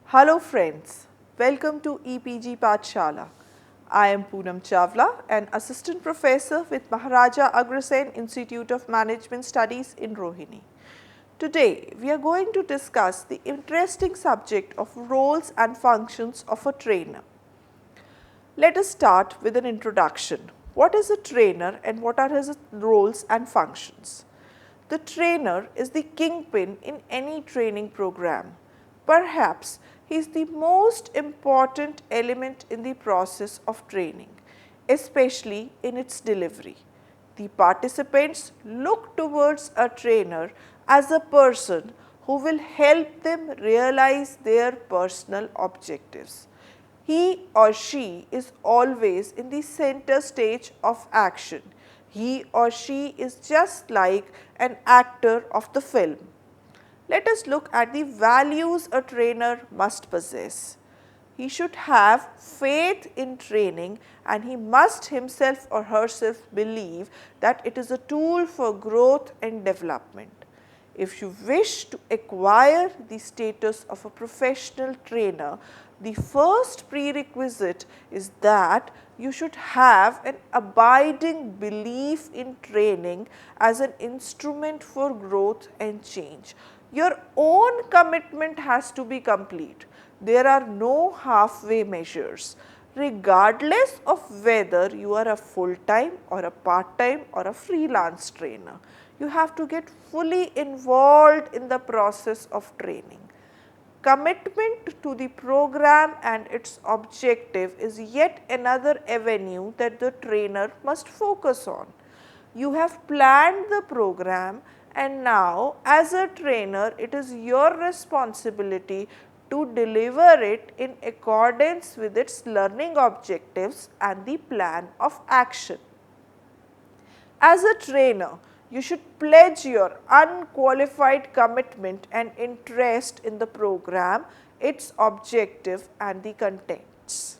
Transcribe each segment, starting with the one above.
Hello friends, welcome to EPG Pathshala. I am Poonam Chawla, an assistant professor with Maharaja Agrasen Institute of Management Studies in Rohini. Today, we are going to discuss the interesting subject of roles and functions of a trainer. Let us start with an introduction. What is a trainer and what are his roles and functions? The trainer is the kingpin in any training program. Perhaps he is the most important element in the process of training, especially in its delivery. The participants look towards a trainer as a person who will help them realize their personal objectives. He or she is always in the center stage of action. He or she is just like an actor of the film. Let us look at the values a trainer must possess. He should have faith in training and he must himself or herself believe that it is a tool for growth and development. If you wish to acquire the status of a professional trainer, the first prerequisite is that you should have an abiding belief in training as an instrument for growth and change. Your own commitment has to be complete. There are no halfway measures. Regardless of whether you are a full-time or a part-time or a freelance trainer, you have to get fully involved in the process of training. Commitment to the program and its objective is yet another avenue that the trainer must focus on. You have planned the program and now as a trainer it is your responsibility to deliver it in accordance with its learning objectives and the plan of action. As a trainer, you should pledge your unqualified commitment and interest in the program, its objective and the contents.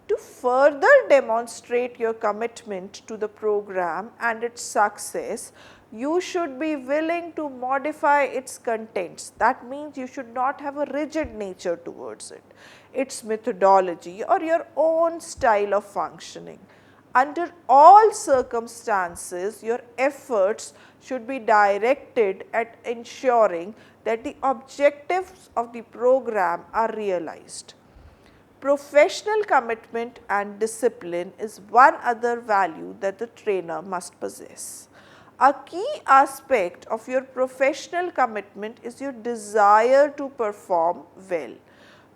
To further demonstrate your commitment to the program and its success, you should be willing to modify its contents. That means you should not have a rigid nature towards it, its methodology or your own style of functioning. Under all circumstances, your efforts should be directed at ensuring that the objectives of the program are realized. Professional commitment and discipline is one other value that the trainer must possess. A key aspect of your professional commitment is your desire to perform well.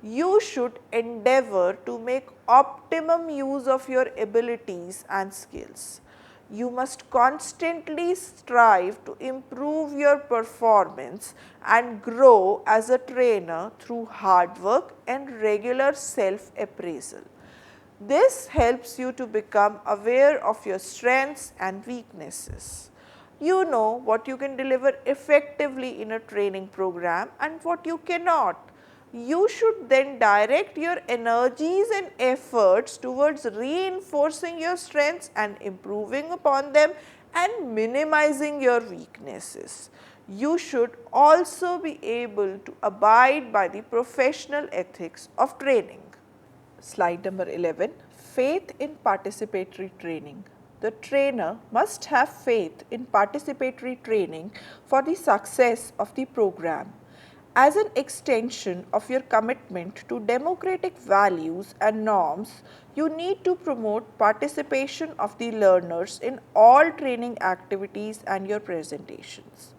You should endeavor to make optimum use of your abilities and skills. You must constantly strive to improve your performance and grow as a trainer through hard work and regular self-appraisal. This helps you to become aware of your strengths and weaknesses. You know what you can deliver effectively in a training program and what you cannot. You should then direct your energies and efforts towards reinforcing your strengths and improving upon them and minimizing your weaknesses. You should also be able to abide by the professional ethics of training. Slide number 11, faith in participatory training. The trainer must have faith in participatory training for the success of the program. As an extension of your commitment to democratic values and norms, you need to promote participation of the learners in all training activities and your presentations.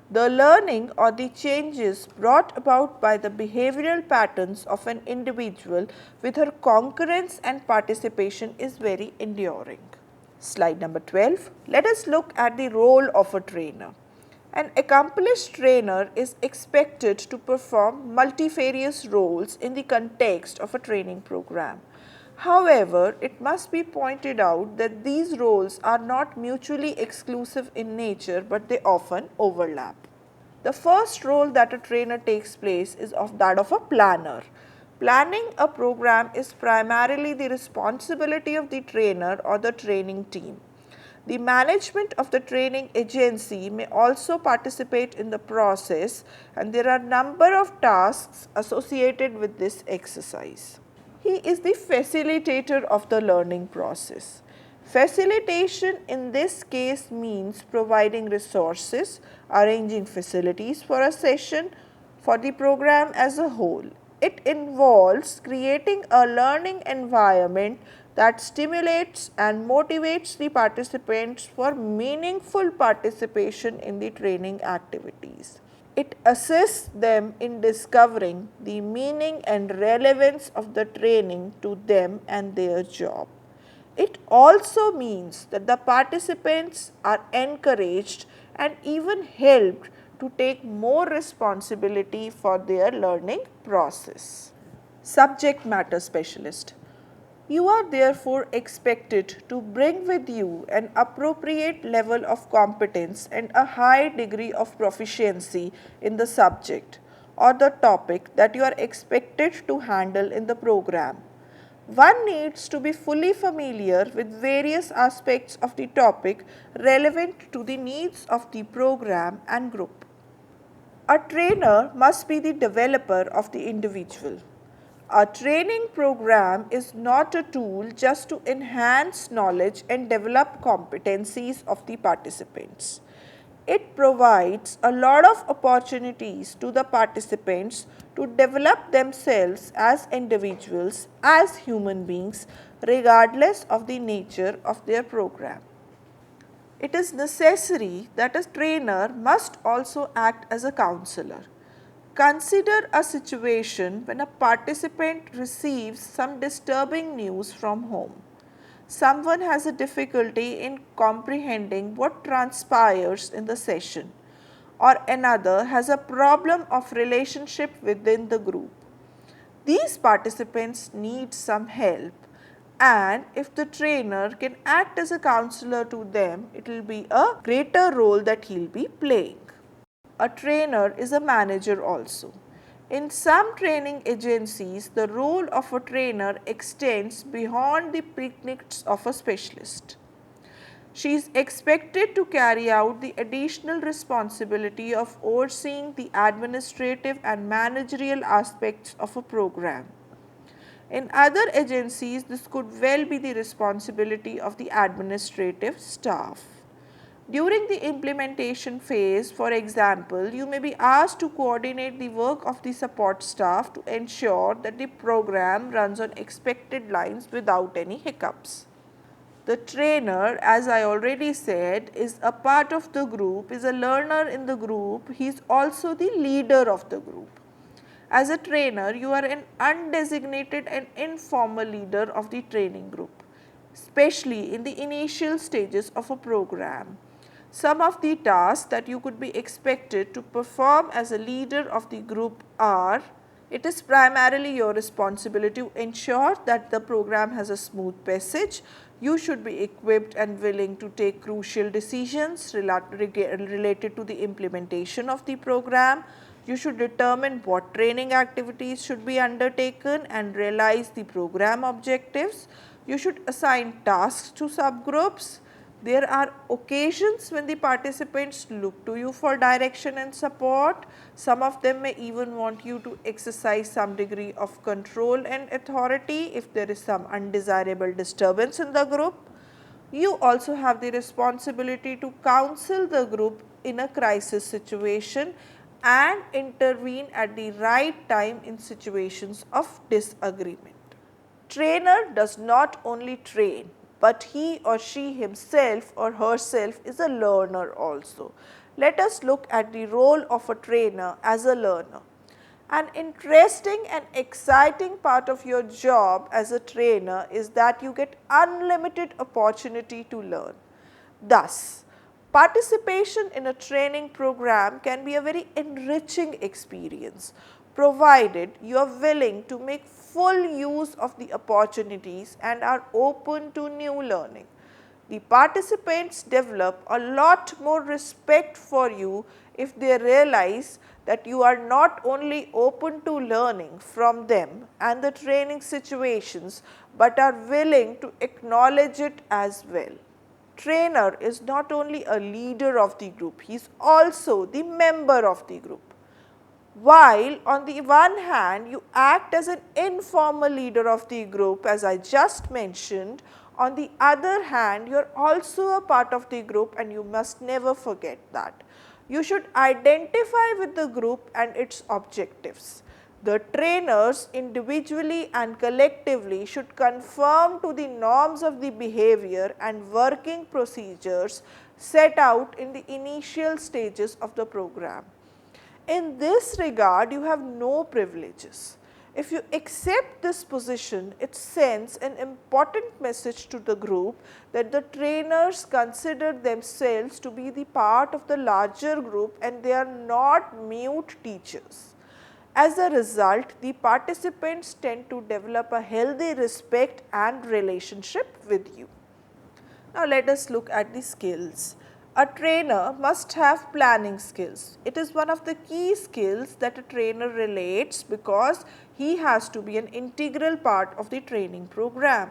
The learning or the changes brought about by the behavioral patterns of an individual with her concurrence and participation is very enduring. Slide number 12. Let us look at the role of a trainer. An accomplished trainer is expected to perform multifarious roles in the context of a training program. However, it must be pointed out that these roles are not mutually exclusive in nature, but they often overlap. The first role that a trainer takes place is that of a planner. Planning a program is primarily the responsibility of the trainer or the training team. The management of the training agency may also participate in the process, and there are number of tasks associated with this exercise. He is the facilitator of the learning process. Facilitation in this case means providing resources, arranging facilities for a session for the program as a whole. It involves creating a learning environment that stimulates and motivates the participants for meaningful participation in the training activities. It assists them in discovering the meaning and relevance of the training to them and their job. It also means that the participants are encouraged and even helped to take more responsibility for their learning process. Subject matter specialist. You are therefore expected to bring with you an appropriate level of competence and a high degree of proficiency in the subject or the topic that you are expected to handle in the program. One needs to be fully familiar with various aspects of the topic relevant to the needs of the program and group. A trainer must be the developer of the individual. A training program is not a tool just to enhance knowledge and develop competencies of the participants. It provides a lot of opportunities to the participants to develop themselves as individuals, as human beings, regardless of the nature of their program. It is necessary that a trainer must also act as a counselor. Consider a situation when a participant receives some disturbing news from home. Someone has a difficulty in comprehending what transpires in the session, or another has a problem of relationship within the group. These participants need some help, and if the trainer can act as a counselor to them, it will be a greater role that he will be playing. A trainer is a manager also. In some training agencies, the role of a trainer extends beyond the prerequisites of a specialist. She is expected to carry out the additional responsibility of overseeing the administrative and managerial aspects of a program. In other agencies, this could well be the responsibility of the administrative staff. During the implementation phase, for example, you may be asked to coordinate the work of the support staff to ensure that the program runs on expected lines without any hiccups. The trainer, as I already said, is a part of the group, is a learner in the group. He is also the leader of the group. As a trainer, you are an undesignated and informal leader of the training group, especially in the initial stages of a program. Some of the tasks that you could be expected to perform as a leader of the group are: it is primarily your responsibility to ensure that the program has a smooth passage. You should be equipped and willing to take crucial decisions related to the implementation of the program. You should determine what training activities should be undertaken and realize the program objectives. You should assign tasks to subgroups. There are occasions when the participants look to you for direction and support. Some of them may even want you to exercise some degree of control and authority if there is some undesirable disturbance in the group. You also have the responsibility to counsel the group in a crisis situation and intervene at the right time in situations of disagreement. Trainer does not only train, but he or she himself or herself is a learner also. Let us look at the role of a trainer as a learner. An interesting and exciting part of your job as a trainer is that you get unlimited opportunity to learn. Thus, participation in a training program can be a very enriching experience, provided you are willing to make full use of the opportunities and are open to new learning. The participants develop a lot more respect for you if they realize that you are not only open to learning from them and the training situations, but are willing to acknowledge it as well. Trainer is not only a leader of the group, he is also the member of the group. While on the one hand you act as an informal leader of the group as I just mentioned, on the other hand you are also a part of the group and you must never forget that. You should identify with the group and its objectives. The trainers individually and collectively should conform to the norms of the behavior and working procedures set out in the initial stages of the program. In this regard, you have no privileges. If you accept this position, it sends an important message to the group that the trainers consider themselves to be the part of the larger group and they are not mute teachers. As a result, the participants tend to develop a healthy respect and relationship with you. Now, let us look at the skills. A trainer must have planning skills. It is one of the key skills that a trainer relates because he has to be an integral part of the training program.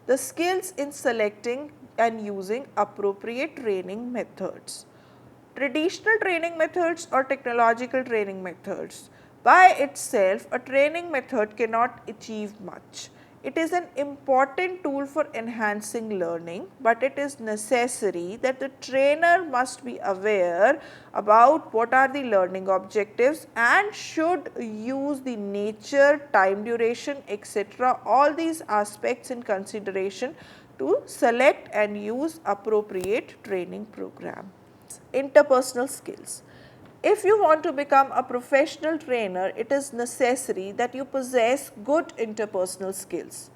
The skills in selecting and using appropriate training methods. Traditional training methods or technological training methods. By itself, a training method cannot achieve much. It is an important tool for enhancing learning, but it is necessary that the trainer must be aware about what are the learning objectives and should use the nature, time duration, etc. all these aspects in consideration to select and use appropriate training program. Interpersonal skills. If you want to become a professional trainer, it is necessary that you possess good interpersonal skills.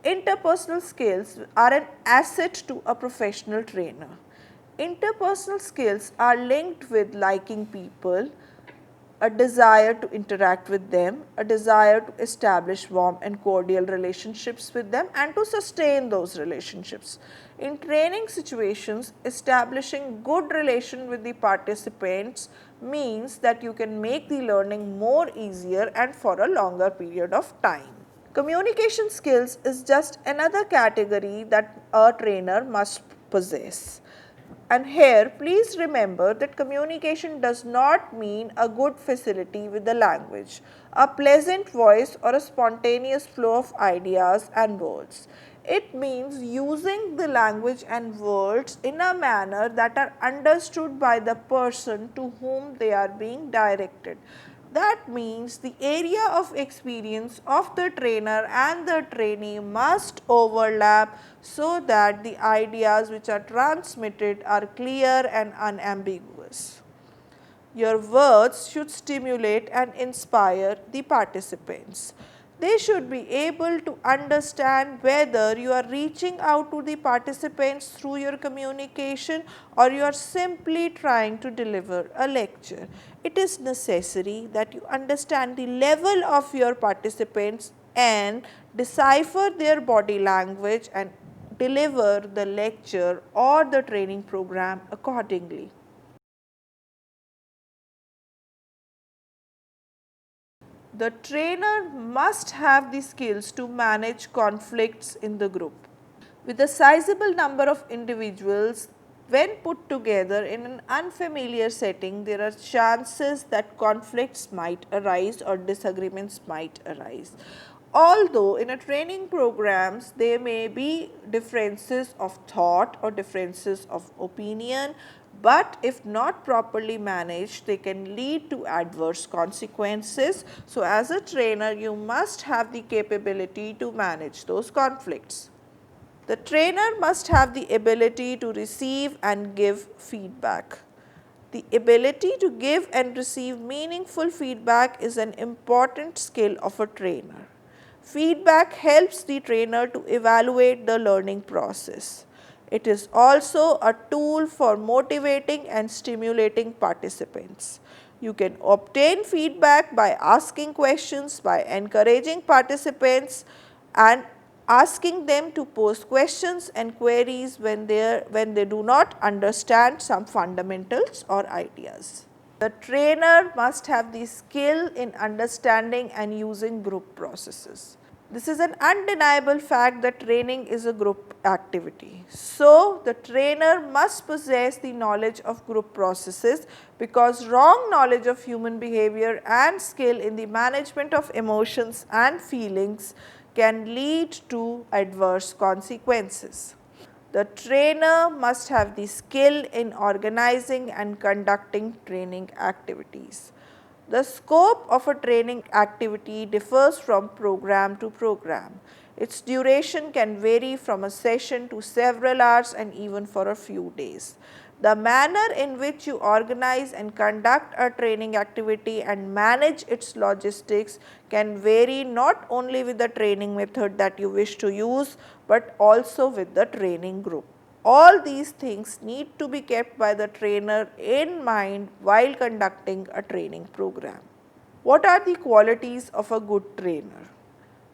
Interpersonal skills are an asset to a professional trainer. Interpersonal skills are linked with liking people, a desire to interact with them, a desire to establish warm and cordial relationships with them and to sustain those relationships. In training situations, establishing good relation with the participants means that you can make the learning more easier and for a longer period of time. Communication skills is just another category that a trainer must possess. And here, please remember that communication does not mean a good facility with the language, a pleasant voice or a spontaneous flow of ideas and words. It means using the language and words in a manner that are understood by the person to whom they are being directed. That means the area of experience of the trainer and the trainee must overlap so that the ideas which are transmitted are clear and unambiguous. Your words should stimulate and inspire the participants. They should be able to understand whether you are reaching out to the participants through your communication or you are simply trying to deliver a lecture. It is necessary that you understand the level of your participants and decipher their body language and deliver the lecture or the training program accordingly. The trainer must have the skills to manage conflicts in the group. With a sizable number of individuals, when put together in an unfamiliar setting, there are chances that conflicts might arise or disagreements might arise. Although in a training programs there may be differences of thought or differences of opinion, but if not properly managed they can lead to adverse consequences. So as a trainer you must have the capability to manage those conflicts. The trainer must have the ability to receive and give feedback. The ability to give and receive meaningful feedback is an important skill of a trainer. Feedback helps the trainer to evaluate the learning process. It is also a tool for motivating and stimulating participants. You can obtain feedback by asking questions, by encouraging participants and asking them to pose questions and queries when they do not understand some fundamentals or ideas. The trainer must have the skill in understanding and using group processes. This is an undeniable fact that training is a group activity. So, the trainer must possess the knowledge of group processes, because wrong knowledge of human behavior and skill in the management of emotions and feelings can lead to adverse consequences. The trainer must have the skill in organizing and conducting training activities. The scope of a training activity differs from program to program. Its duration can vary from a session to several hours and even for a few days. The manner in which you organize and conduct a training activity and manage its logistics can vary not only with the training method that you wish to use, but also with the training group. All these things need to be kept by the trainer in mind while conducting a training program. What are the qualities of a good trainer?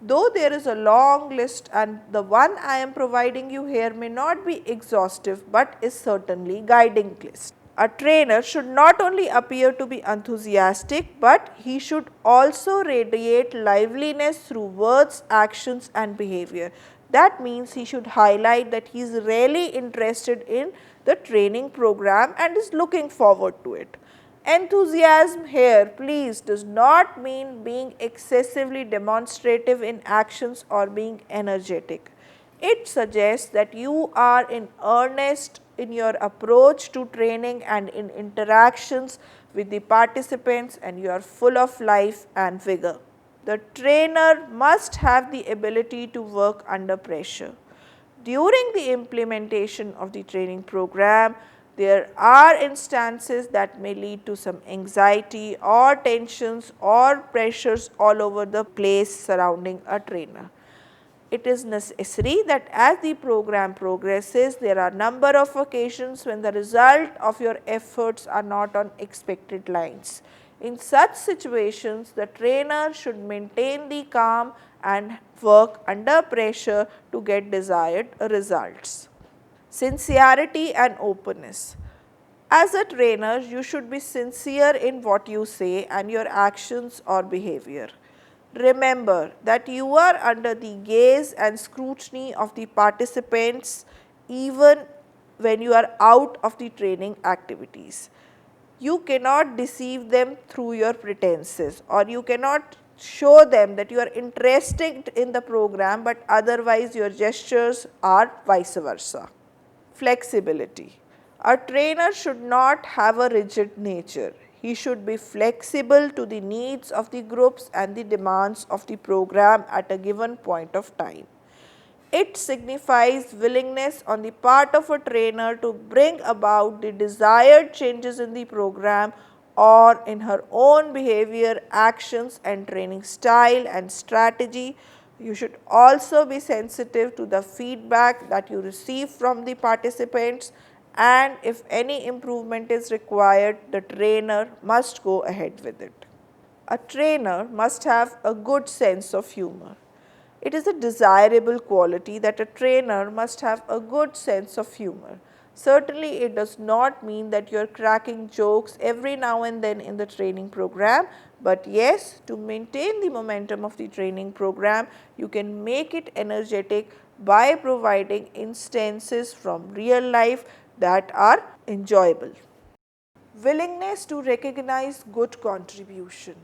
Though there is a long list, and the one I am providing you here may not be exhaustive but is certainly guiding list. A trainer should not only appear to be enthusiastic, but he should also radiate liveliness through words, actions and behavior. That means he should highlight that he is really interested in the training program and is looking forward to it. Enthusiasm here, please, does not mean being excessively demonstrative in actions or being energetic. It suggests that you are in earnest in your approach to training and in interactions with the participants, and you are full of life and vigor. The trainer must have the ability to work under pressure. During the implementation of the training program, there are instances that may lead to some anxiety or tensions or pressures all over the place surrounding a trainer. It is necessary that as the program progresses, there are number of occasions when the result of your efforts are not on expected lines. In such situations, the trainer should maintain the calm and work under pressure to get desired results. Sincerity and openness. As a trainer, you should be sincere in what you say and your actions or behavior. Remember that you are under the gaze and scrutiny of the participants even when you are out of the training activities. You cannot deceive them through your pretenses, or you cannot show them that you are interested in the program but otherwise your gestures are vice versa. Flexibility. A trainer should not have a rigid nature. He should be flexible to the needs of the groups and the demands of the program at a given point of time. It signifies willingness on the part of a trainer to bring about the desired changes in the program or in her own behavior, actions and training style and strategy. You should also be sensitive to the feedback that you receive from the participants, and if any improvement is required, the trainer must go ahead with it. A trainer must have a good sense of humor. It is a desirable quality that a trainer must have a good sense of humor. Certainly, it does not mean that you are cracking jokes every now and then in the training program, but yes, to maintain the momentum of the training program, you can make it energetic by providing instances from real life that are enjoyable. Willingness to recognize good contribution.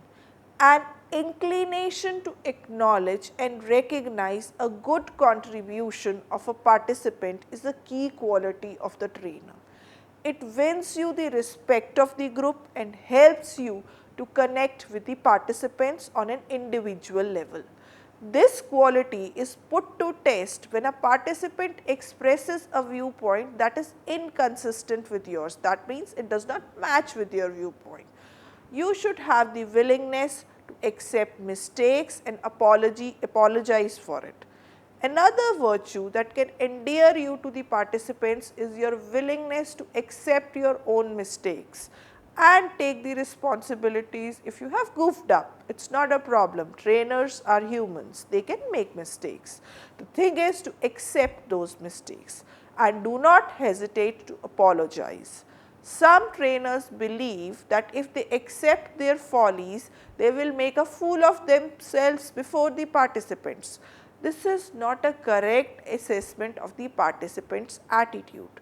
An inclination to acknowledge and recognize a good contribution of a participant is a key quality of the trainer. It wins you the respect of the group and helps you to connect with the participants on an individual level. This quality is put to test when a participant expresses a viewpoint that is inconsistent with yours. That means it does not match with your viewpoint. You should have the willingness to accept mistakes and apologize for it. Another virtue that can endear you to the participants is your willingness to accept your own mistakes and take the responsibilities if you have goofed up. It is not a problem. Trainers are humans. They can make mistakes. The thing is to accept those mistakes and do not hesitate to apologize. Some trainers believe that if they accept their follies, they will make a fool of themselves before the participants. This is not a correct assessment of the participants' attitude.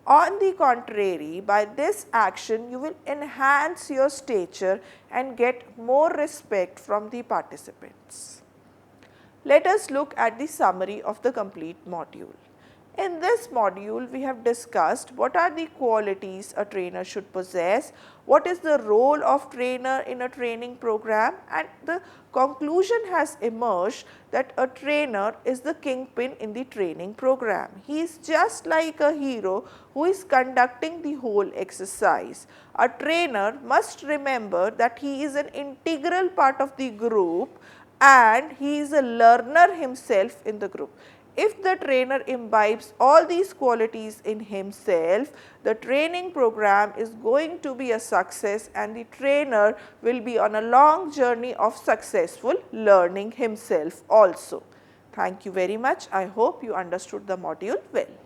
On the contrary, by this action you will enhance your stature and get more respect from the participants. Let us look at the summary of the complete module. In this module, we have discussed what are the qualities a trainer should possess, what is the role of trainer in a training program, and the conclusion has emerged that a trainer is the kingpin in the training program. He is just like a hero who is conducting the whole exercise. A trainer must remember that he is an integral part of the group and he is a learner himself in the group. If the trainer imbibes all these qualities in himself, the training program is going to be a success and the trainer will be on a long journey of successful learning himself also. Thank you very much. I hope you understood the module well.